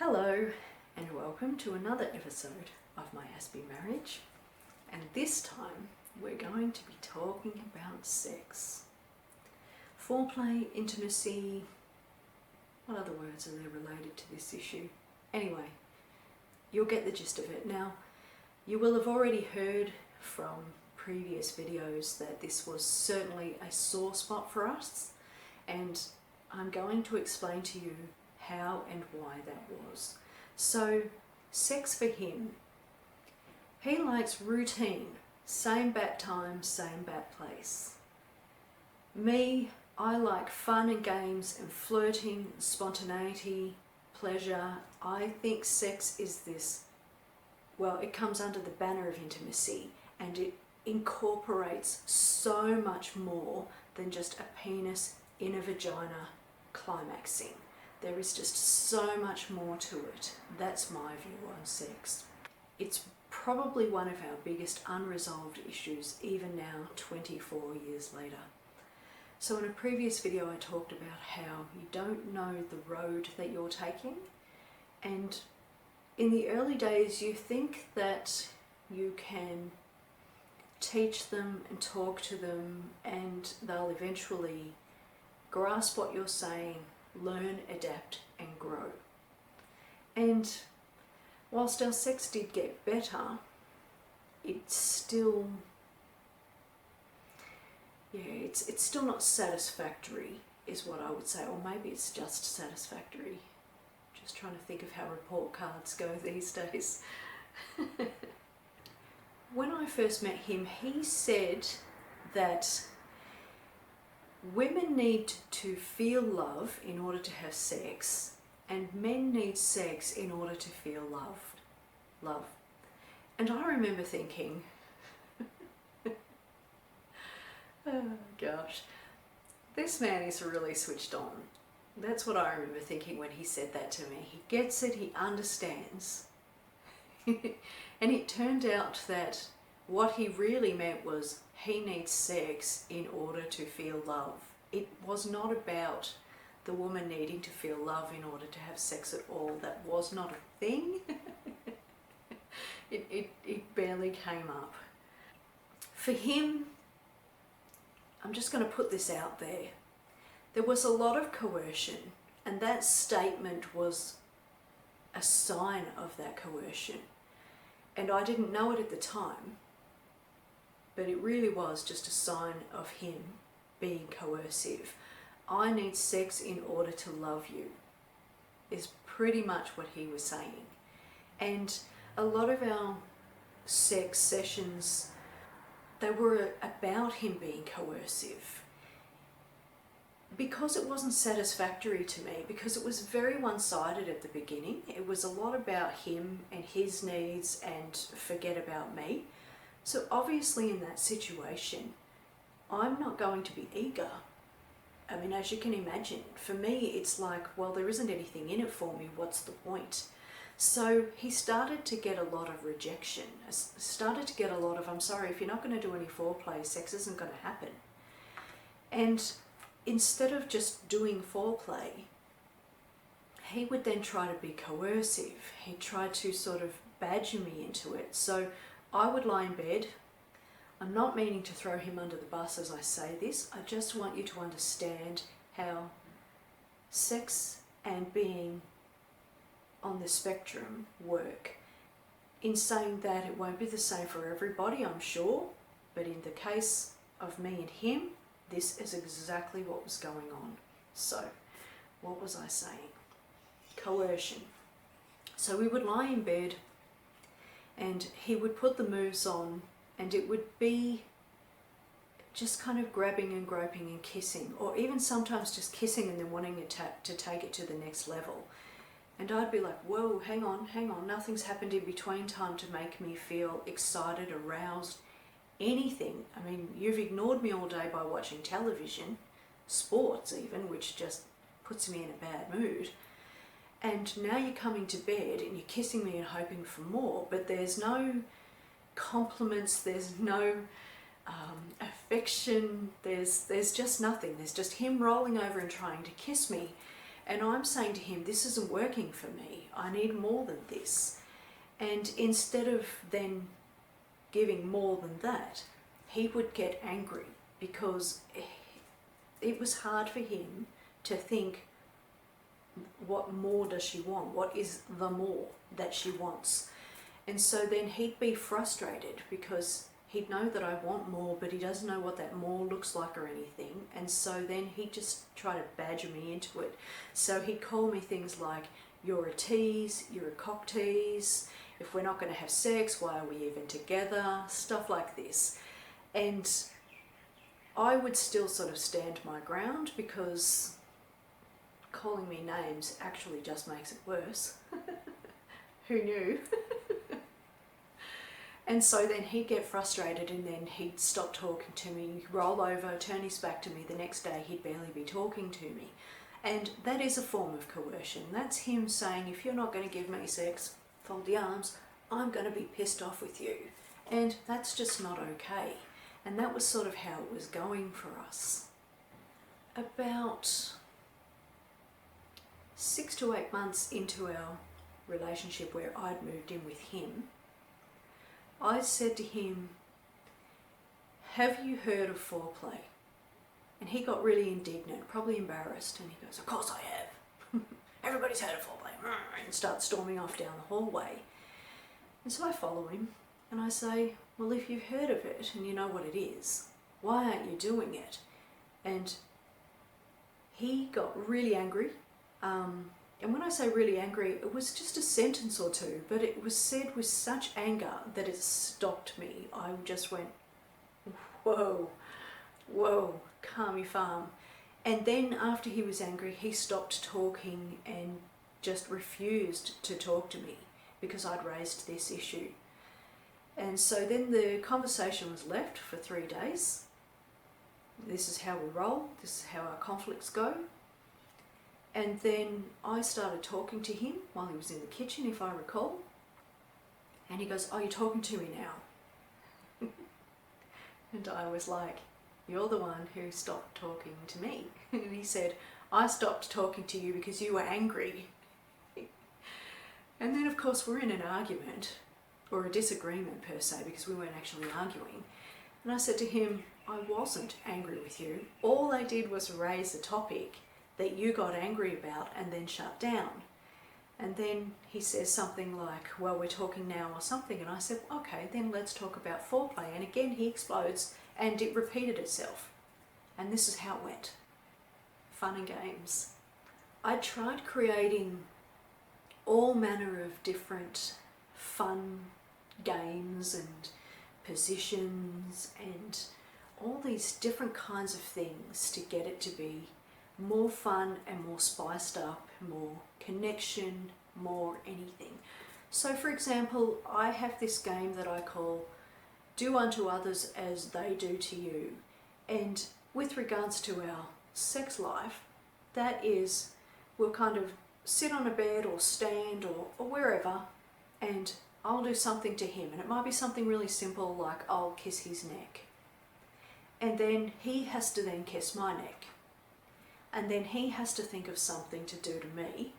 Hello and welcome to another episode of My Aspie Marriage, and this time we're going to be talking about sex. Foreplay, intimacy, what other words are there related to this issue? Anyway, you'll get the gist of it. Now, you will have already heard from previous videos that this was certainly a sore spot for us, and I'm going to explain to you how and why that was. So, sex for him, he likes routine, same bat time, same bat place. Me, I like fun and games and flirting, spontaneity, pleasure. I think sex is this, well, it comes under the banner of intimacy, and it incorporates so much more than just a penis in a vagina climaxing. There is just so much more to it. That's my view on sex. It's probably one of our biggest unresolved issues, even now, 24 years later. So in a previous video I talked about how you don't know the road that you're taking, and in the early days you think that you can teach them and talk to them and they'll eventually grasp what you're saying, learn, adapt and grow. And whilst our sex did get better, it's still, it's still not satisfactory is what I would say, or maybe it's just satisfactory. Just trying to think of how report cards go these days. When I first met him, he said that women need to feel love in order to have sex, and men need sex in order to feel love. And I remember thinking, oh gosh, this man is really switched on. That's what I remember thinking when he said that to me. He gets it, he understands. And it turned out that what he really meant was he needs sex in order to feel love. It was not about the woman needing to feel love in order to have sex at all. That was not a thing. It barely came up. For him, I'm just going to put this out there. There was a lot of coercion, and that statement was a sign of that coercion. And I didn't know it at the time, but it really was just a sign of him being coercive. I need sex in order to love you, is pretty much what he was saying. And a lot of our sex sessions, they were about him being coercive. Because it wasn't satisfactory to me, because it was very one-sided at the beginning. It was a lot about him and his needs and forget about me. So obviously in that situation, I'm not going to be eager. I mean, as you can imagine, for me it's like, well, there isn't anything in it for me, what's the point? So he started to get a lot of rejection, started to get a lot of, I'm sorry, if you're not going to do any foreplay, sex isn't going to happen. And instead of just doing foreplay, he would then try to be coercive. He tried to sort of badger me into it. So I would lie in bed. I'm not meaning to throw him under the bus as I say this. I just want you to understand how sex and being on the spectrum work. In saying that, it won't be the same for everybody, I'm sure, but in the case of me and him, this is exactly what was going on. So, what was I saying? Coercion. So we would lie in bed and he would put the moves on, and it would be just kind of grabbing and groping and kissing, or even sometimes just kissing and then wanting to take it to the next level. And I'd be like, whoa, hang on, nothing's happened in between time to make me feel excited, aroused, anything. I mean, you've ignored me all day by watching television, sports even, which just puts me in a bad mood. And now you're coming to bed and you're kissing me and hoping for more, but there's no compliments, there's no affection, there's just nothing. There's just him rolling over and trying to kiss me. And I'm saying to him, this isn't working for me. I need more than this. And instead of then giving more than that, he would get angry because it was hard for him to think, what more does she want? What is the more that she wants? And so then he'd be frustrated because he'd know that I want more, but he doesn't know what that more looks like or anything. And so then he'd just try to badger me into it. So he'd call me things like, you're a tease, you're a cock tease, if we're not going to have sex, why are we even together? Stuff like this. And I would still sort of stand my ground because calling me names actually just makes it worse. Who knew? And so then he'd get frustrated and then he'd stop talking to me, roll over, turn his back to me. The next day he'd barely be talking to me. And that is a form of coercion. That's him saying, if you're not going to give me sex, fold the arms, I'm going to be pissed off with you. And that's just not okay. And that was sort of how it was going for us. About 6 to 8 months into our relationship where I'd moved in with him, I said to him, have you heard of foreplay? And he got really indignant, probably embarrassed, and he goes, of course I have. Everybody's heard of foreplay. And starts storming off down the hallway. And so I follow him and I say, well, if you've heard of it and you know what it is, why aren't you doing it? And he got really angry. And when I say really angry, it was just a sentence or two, but it was said with such anger that it stopped me. I just went, whoa, whoa, calm your farm. And then after he was angry, he stopped talking and just refused to talk to me because I'd raised this issue. And so then the conversation was left for 3 days. This is how we roll, this is how our conflicts go. And then I started talking to him while he was in the kitchen, if I recall. And he goes, oh, you're talking to me now. And I was like, you're the one who stopped talking to me. And he said, I stopped talking to you because you were angry. And then of course we're in an argument, or a disagreement per se, because we weren't actually arguing. And I said to him, I wasn't angry with you. All I did was raise the topic that you got angry about and then shut down. And then he says something like, well, we're talking now or something. And I said, okay, then let's talk about foreplay. And again, he explodes and it repeated itself. And this is how it went. Fun and games. I tried creating all manner of different fun games and positions and all these different kinds of things to get it to be more fun and more spiced up, more connection, more anything. So for example, I have this game that I call Do Unto Others As They Do To You. And with regards to our sex life, that is, we'll kind of sit on a bed or stand or wherever, and I'll do something to him. And it might be something really simple like I'll kiss his neck. And then he has to then kiss my neck. And then he has to think of something to do to me,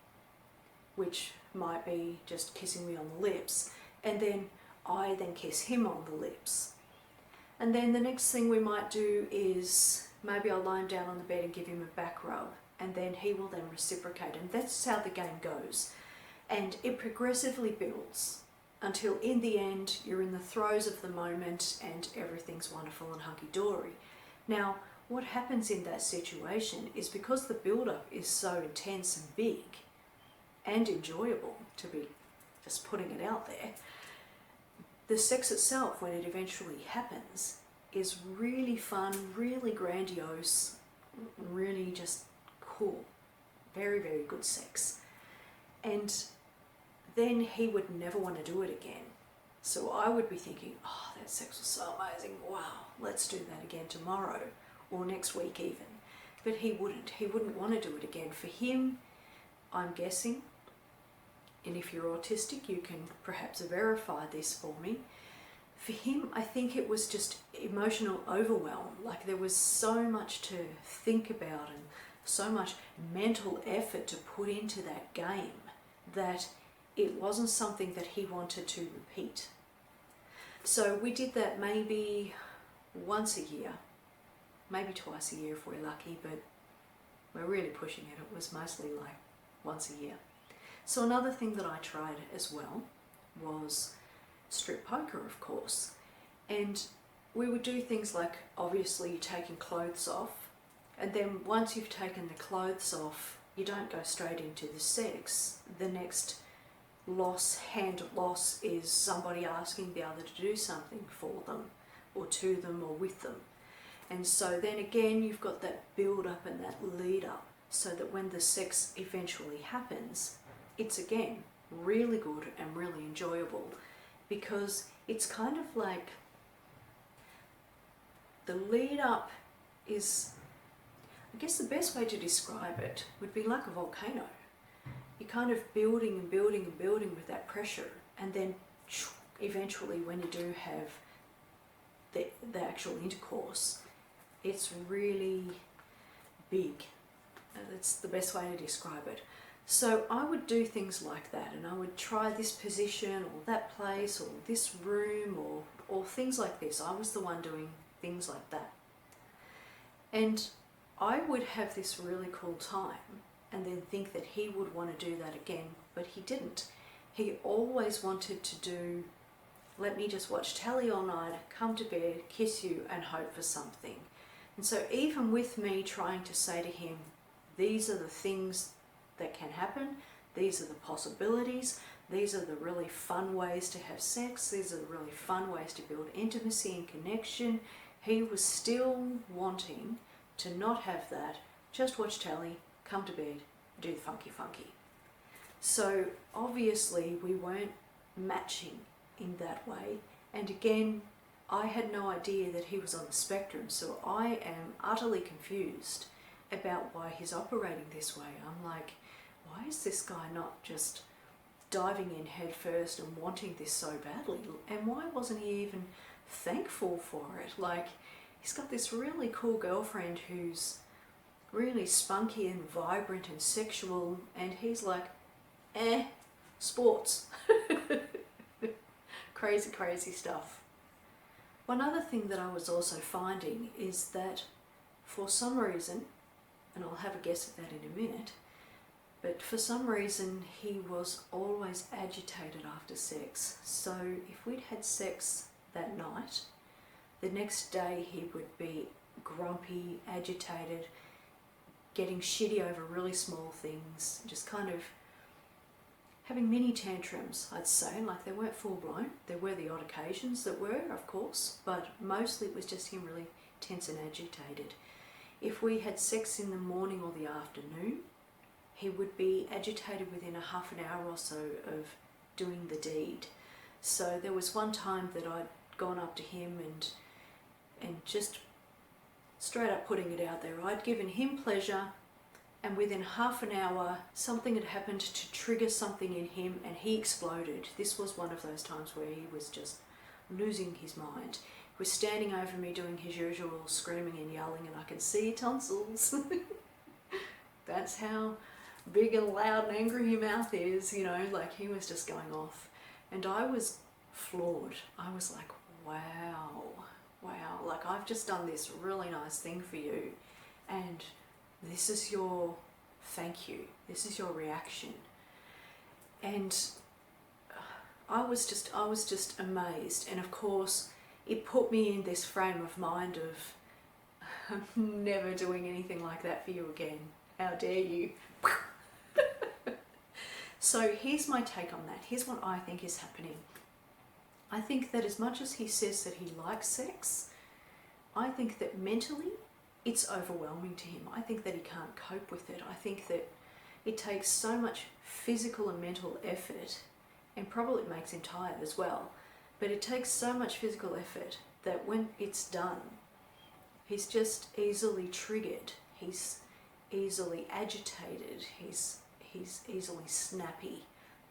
which might be just kissing me on the lips. And then I then kiss him on the lips. And then the next thing we might do is maybe I'll lie him down on the bed and give him a back rub. And then he will then reciprocate. And that's how the game goes. And it progressively builds until in the end you're in the throes of the moment and everything's wonderful and hunky-dory. Now, what happens in that situation is because the build-up is so intense and big and enjoyable, to be just putting it out there, the sex itself, when it eventually happens, is really fun, really grandiose, really just cool. Very, very good sex. And then he would never want to do it again. So I would be thinking, oh, that sex was so amazing, wow, let's do that again tomorrow. Or next week even. But he wouldn't want to do it again. For him, I'm guessing, and if you're autistic you can perhaps verify this for me, for him I think it was just emotional overwhelm, like there was so much to think about and so much mental effort to put into that game that it wasn't something that he wanted to repeat. So we did that maybe once a year, maybe twice a year if we're lucky, but we're really pushing it. It was mostly like once a year. So another thing that I tried as well was strip poker, of course. And we would do things like, obviously, taking clothes off, and then once you've taken the clothes off, you don't go straight into the sex. The next hand loss is somebody asking the other to do something for them, or to them, or with them. And so then again, you've got that build up and that lead up, so that when the sex eventually happens, it's again really good and really enjoyable, because it's kind of like the lead up is, I guess the best way to describe it would be like a volcano. You're kind of building and building and building with that pressure, and then eventually when you do have the actual intercourse, it's really big. That's the best way to describe it. So I would do things like that, and I would try this position or that place or this room or things like this. I was the one doing things like that. And I would have this really cool time and then think that he would want to do that again, but he didn't. He always wanted to do, let me just watch telly all night, come to bed, kiss you, and hope for something. And so even with me trying to say to him, these are the things that can happen, these are the possibilities, these are the really fun ways to have sex, these are the really fun ways to build intimacy and connection, he was still wanting to not have that, just watch telly, come to bed, do the funky funky. So obviously we weren't matching in that way, and again, I had no idea that he was on the spectrum, so I am utterly confused about why he's operating this way. I'm like, why is this guy not just diving in head first and wanting this so badly? And why wasn't he even thankful for it? Like, he's got this really cool girlfriend who's really spunky and vibrant and sexual, and he's like, sports. Crazy, crazy stuff. One other thing that I was also finding is that for some reason, and I'll have a guess at that in a minute, but for some reason he was always agitated after sex. So if we'd had sex that night, the next day he would be grumpy, agitated, getting shitty over really small things, just kind of having mini tantrums, I'd say. Like, they weren't full blown. There were the odd occasions that were, of course, but mostly it was just him really tense and agitated. If we had sex in the morning or the afternoon, he would be agitated within a half an hour or so of doing the deed. So there was one time that I'd gone up to him and just straight up putting it out there, I'd given him pleasure, and within half an hour something had happened to trigger something in him and he exploded. This was one of those times where he was just losing his mind. He was standing over me doing his usual screaming and yelling, and I could see tonsils. That's how big and loud and angry your mouth is, you know, like he was just going off. And I was floored. I was like, wow, like I've just done this really nice thing for you, and this is your thank you, this is your reaction. And I was just amazed, and of course it put me in this frame of mind of, I'm never doing anything like that for you again, how dare you. So here's my take on that. Here's what I think is happening. I think that as much as he says that he likes sex, I think that mentally it's overwhelming to him. I think that he can't cope with it. I think that it takes so much physical and mental effort, and probably it makes him tired as well, but it takes so much physical effort that when it's done, he's just easily triggered, he's easily agitated, he's easily snappy.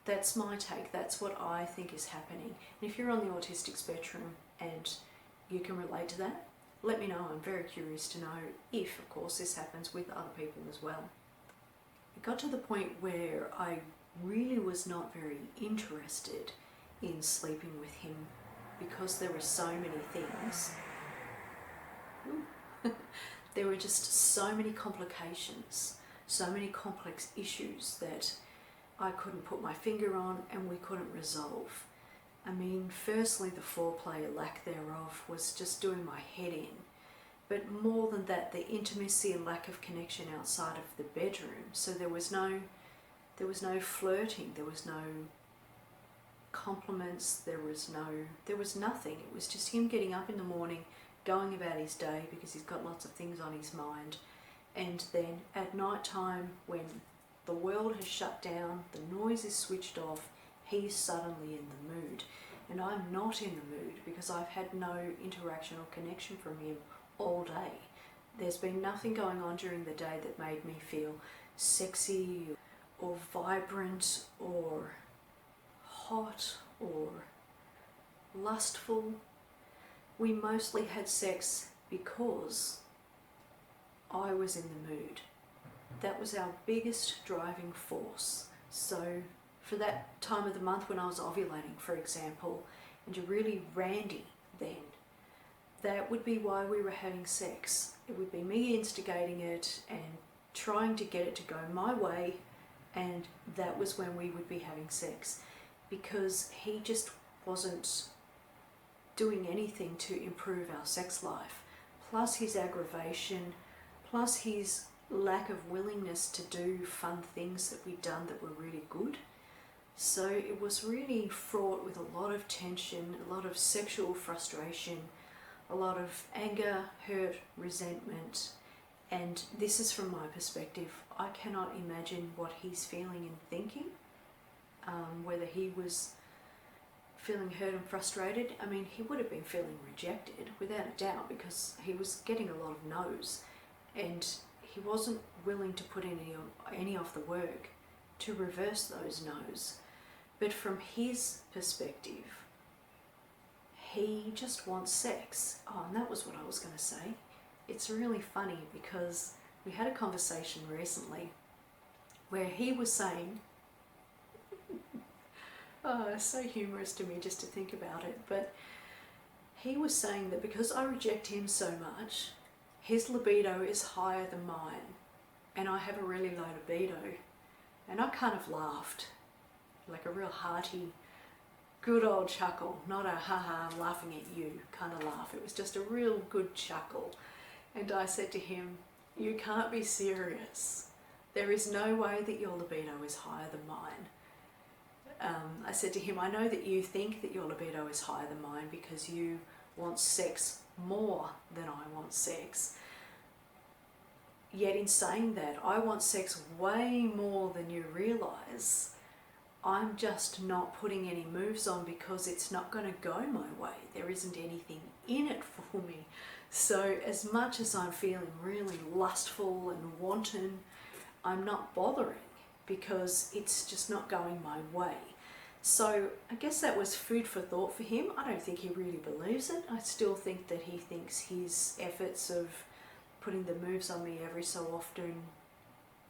That's my take. That's what I think is happening. And if you're on the autistic spectrum and you can relate to that, let me know. I'm very curious to know if, of course, this happens with other people as well. It got to the point where I really was not very interested in sleeping with him because there were so many things. There were just so many complications, so many complex issues that I couldn't put my finger on and we couldn't resolve. I mean, firstly, the foreplay, or lack thereof, was just doing my head in. But more than that, the intimacy and lack of connection outside of the bedroom. So there was no flirting, there was no compliments, there was nothing. It was just him getting up in the morning, going about his day because he's got lots of things on his mind. And then at night time, when the world has shut down, the noise is switched off, he's suddenly in the mood. And I'm not in the mood because I've had no interaction or connection from him all day. There's been nothing going on during the day that made me feel sexy or vibrant or hot or lustful. We mostly had sex because I was in the mood. That was our biggest driving force. So for that time of the month when I was ovulating, for example, and you're really randy then, that would be why we were having sex. It would be me instigating it and trying to get it to go my way, and that was when we would be having sex, because he just wasn't doing anything to improve our sex life. Plus his aggravation, plus his lack of willingness to do fun things that we'd done that were really good. So it was really fraught with a lot of tension, a lot of sexual frustration, a lot of anger, hurt, resentment. And this is from my perspective. I cannot imagine what he's feeling and thinking, whether he was feeling hurt and frustrated. I mean, he would have been feeling rejected without a doubt, because he was getting a lot of no's, and he wasn't willing to put any of the work to reverse those no's. But from his perspective, he just wants sex. Oh, and that was what I was going to say. It's really funny because we had a conversation recently where he was saying, oh, it's so humorous to me just to think about it, but he was saying that because I reject him so much, his libido is higher than mine, and I have a really low libido. And I kind of laughed, like a real hearty, good old chuckle, not a ha-ha, I'm laughing at you kind of laugh. It was just a real good chuckle. And I said to him, you can't be serious. There is no way that your libido is higher than mine. I said to him, I know that you think that your libido is higher than mine because you want sex more than I want sex. Yet in saying that, I want sex way more than you realise. I'm just not putting any moves on because it's not going to go my way. There isn't anything in it for me. So as much as I'm feeling really lustful and wanton, I'm not bothering because it's just not going my way. So I guess that was food for thought for him. I don't think he really believes it. I still think that he thinks his efforts of putting the moves on me every so often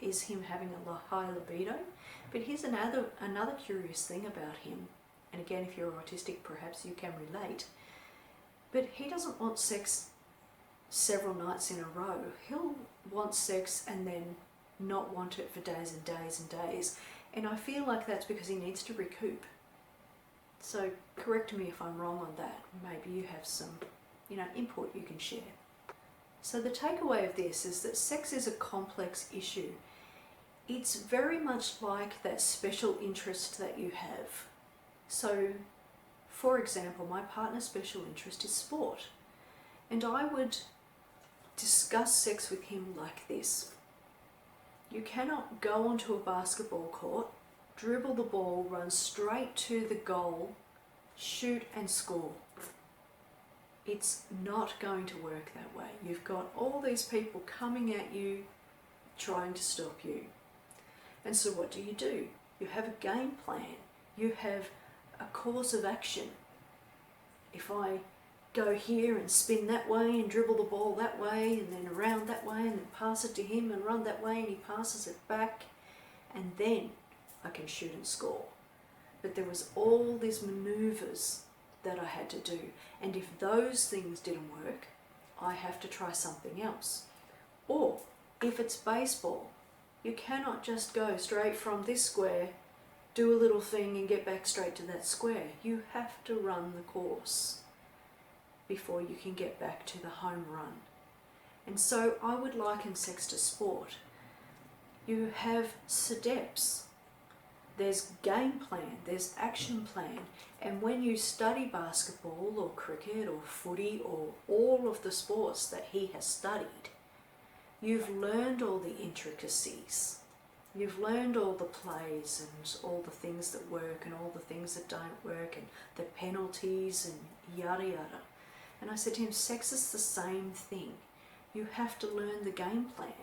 is him having a high libido. But here's another curious thing about him, and again, if you're autistic, perhaps you can relate, but he doesn't want sex several nights in a row. He'll want sex and then not want it for days and days and days, and I feel like that's because he needs to recoup. So correct me if I'm wrong on that. Maybe you have some, input you can share. So the takeaway of this is that sex is a complex issue. It's very much like that special interest that you have. So, for example, my partner's special interest is sport. And I would discuss sex with him like this. You cannot go onto a basketball court, dribble the ball, run straight to the goal, shoot and score. It's not going to work that way. You've got all these people coming at you, trying to stop you. And so what do? You have a game plan. You have a course of action. If I go here and spin that way and dribble the ball that way and then around that way and then pass it to him and run that way and he passes it back and then I can shoot and score. But there was all these manoeuvres that I had to do, and if those things didn't work, I have to try something else. Or if it's baseball, you cannot just go straight from this square, do a little thing and get back straight to that square. You have to run the course before you can get back to the home run. And so I would liken sex to sport. You have steps. There's game plan, there's action plan, and when you study basketball or cricket or footy or all of the sports that he has studied, you've learned all the intricacies. You've learned all the plays and all the things that work and all the things that don't work and the penalties and yada yada. And I said to him, sex is the same thing. You have to learn the game plan.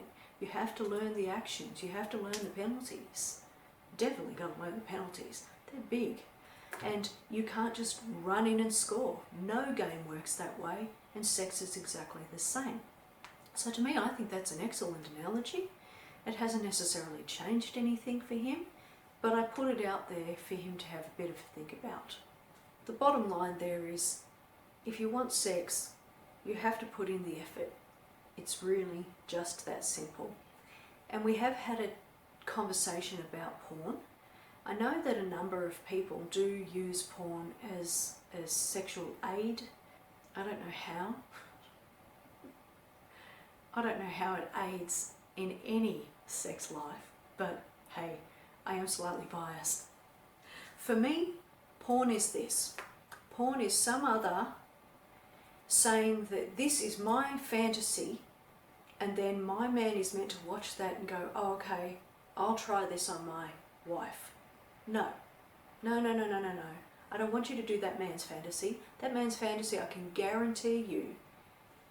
You have to learn the actions. You have to learn the penalties. Definitely got to learn the penalties. They're big. And you can't just run in and score. No game works that way, and sex is exactly the same. So to me, I think that's an excellent analogy. It hasn't necessarily changed anything for him, but I put it out there for him to have a bit of a think about. The bottom line there is, if you want sex, you have to put in the effort. It's really just that simple. And we have had a conversation about porn. I know that a number of people do use porn as sexual aid. I don't know how. I don't know how it aids in any sex life, but hey, I am slightly biased. For me, porn is this. Porn is some other saying that this is my fantasy, and then my man is meant to watch that and go, oh, okay, I'll try this on my wife. No. No. I don't want you to do that man's fantasy. That man's fantasy, I can guarantee you,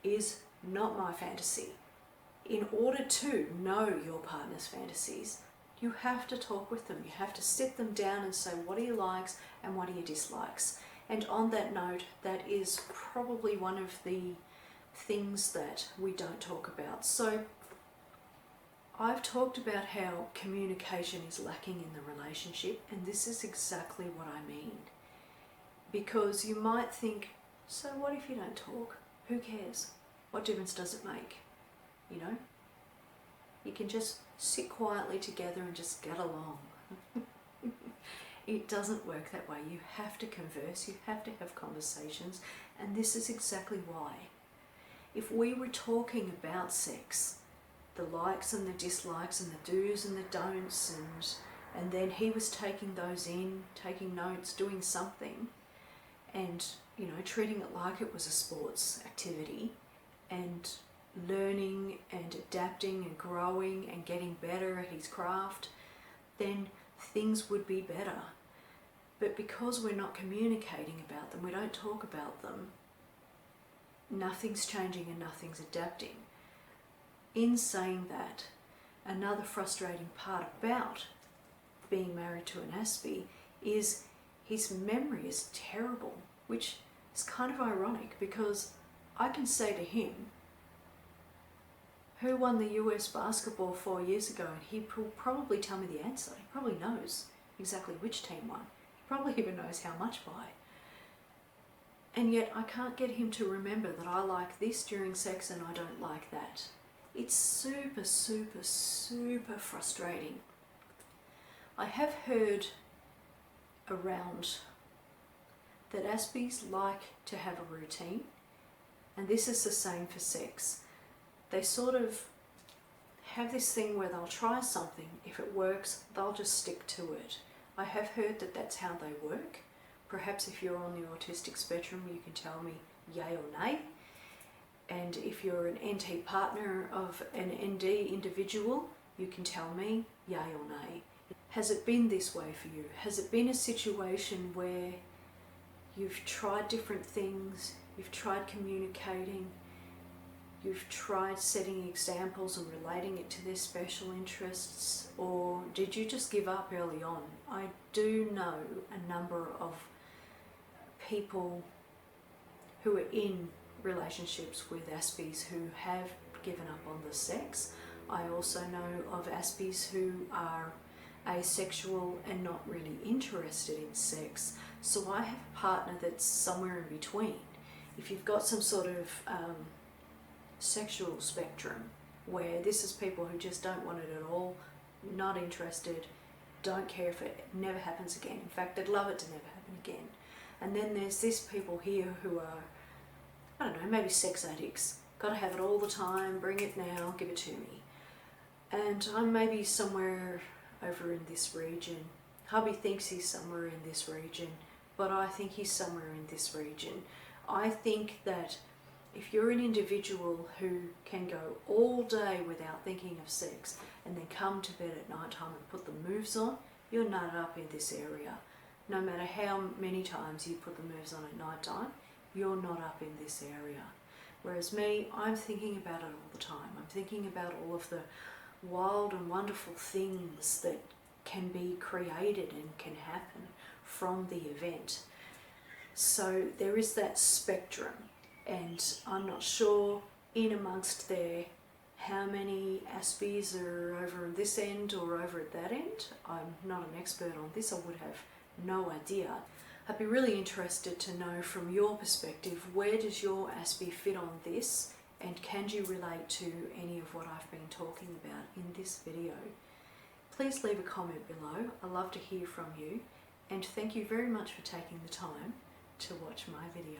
is not my fantasy. In order to know your partner's fantasies, you have to talk with them. You have to sit them down and say, what are your likes and what are your dislikes? And on that note, that is probably one of the things that we don't talk about. So I've talked about how communication is lacking in the relationship, and this is exactly what I mean. Because you might think, so what if you don't talk? Who cares? What difference does it make? You know? You can just sit quietly together and just get along. It doesn't work that way. You have to converse, you have to have conversations, and this is exactly why. If we were talking about sex, the likes and the dislikes and the do's and the don'ts, and then he was taking those in, taking notes, doing something, and treating it like it was a sports activity, and learning and adapting and growing and getting better at his craft, then things would be better. But because we're not communicating about them, we don't talk about them, nothing's changing and nothing's adapting. In saying that, another frustrating part about being married to an Aspie is his memory is terrible, which is kind of ironic because I can say to him, who won the US basketball 4 years ago, and he will probably tell me the answer. He probably knows exactly which team won. He probably even knows how much by. And yet I can't get him to remember that I like this during sex and I don't like that. It's super, super, super frustrating. I have heard around that Aspies like to have a routine, and this is the same for sex. They sort of have this thing where they'll try something. If it works, they'll just stick to it. I have heard that that's how they work. Perhaps if you're on the autistic spectrum, you can tell me yay or nay. And if you're an NT partner of an ND individual, you can tell me yay or nay. Has it been this way for you? Has it been a situation where you've tried different things, you've tried communicating, you've tried setting examples and relating it to their special interests, or did you just give up early on? I do know a number of people who are in relationships with Aspies who have given up on the sex. I also know of Aspies who are asexual and not really interested in sex. So I have a partner that's somewhere in between. If you've got some sort of sexual spectrum where this is people who just don't want it at all, not interested, don't care if it never happens again. In fact, they'd love it to never happen again. And then there's this people here who are, I don't know, maybe sex addicts. Got to have it all the time, bring it now, give it to me. And I'm maybe somewhere over in this region. Hubby thinks he's somewhere in this region, but I think he's somewhere in this region. I think that if you're an individual who can go all day without thinking of sex and then come to bed at night time and put the moves on, you're not up in this area. No matter how many times you put the moves on at night time, you're not up in this area. Whereas me, I'm thinking about it all the time. I'm thinking about all of the wild and wonderful things that can be created and can happen from the event. So there is that spectrum, and I'm not sure in amongst there how many Aspies are over at this end or over at that end. I'm not an expert on this, I would have no idea. I'd be really interested to know from your perspective, where does your Aspie fit on this, and can you relate to any of what I've been talking about in this video? Please leave a comment below. I love to hear from you, and thank you very much for taking the time to watch my video.